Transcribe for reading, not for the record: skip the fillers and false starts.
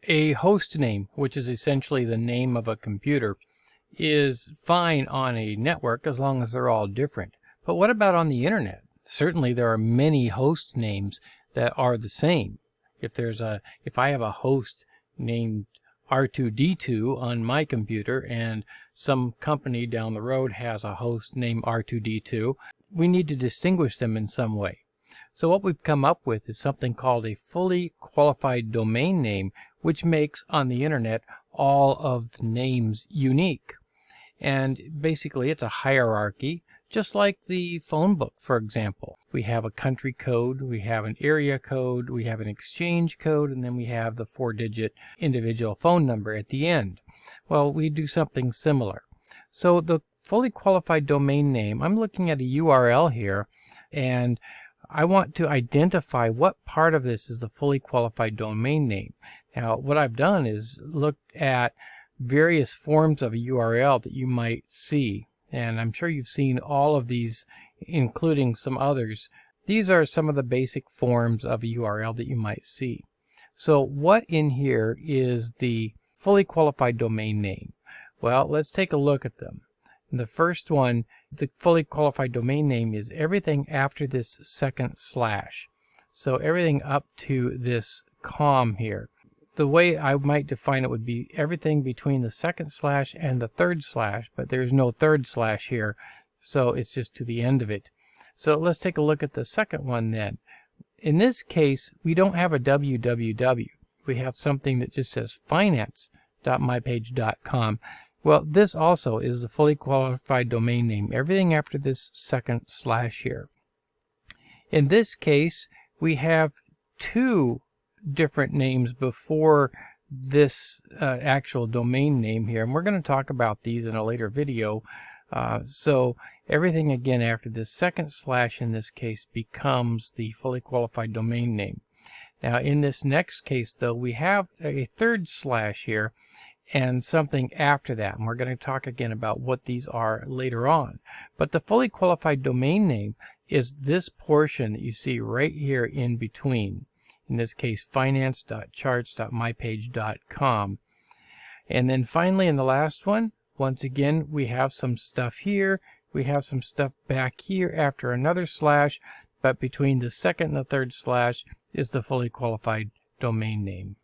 A host name, which is essentially the name of a computer, is fine on a network as long as they're all different. But what about on the internet? Certainly there are many host names that are the same. If I have a host named R2D2 on my computer and some company down the road has a host named R2D2, we need to distinguish them in some way. So what we've come up with is something called a fully qualified domain name, which makes on the internet all of the names unique. And basically it's a hierarchy, just like the phone book, for example. We have a country code, we have an area code, we have an exchange code, and then we have the 4-digit individual phone number at the end. Well, we do something similar. So the fully qualified domain name, I'm looking at a URL here, and I want to identify what part of this is the fully qualified domain name. Now, what I've done is looked at various forms of a URL that you might see. And I'm sure you've seen all of these, including some others. These are some of the basic forms of a URL that you might see. So what in here is the fully qualified domain name? Well, let's take a look at them. The first one, the fully qualified domain name, is everything after this second slash. So everything up to this com here. The way I might define it would be everything between the second slash and the third slash, but there's no third slash here, so it's just to the end of it. So let's take a look at the second one then. In this case, we don't have a www. We have something that just says finance.mypage.com. Well, this also is the fully qualified domain name, everything after this second slash here. In this case, we have two different names before this actual domain name here, and we're going to talk about these in a later video. So everything again after this second slash in this case becomes the fully qualified domain name. Now in this next case though, we have a third slash here and something after that, and we're going to talk again about what these are later on. But the fully qualified domain name is this portion that you see right here in between. In this case, finance.charts.mypage.com. And then finally in the last one, once again, we have some stuff here. We have some stuff back here after another slash, but between the second and the third slash is the fully qualified domain name.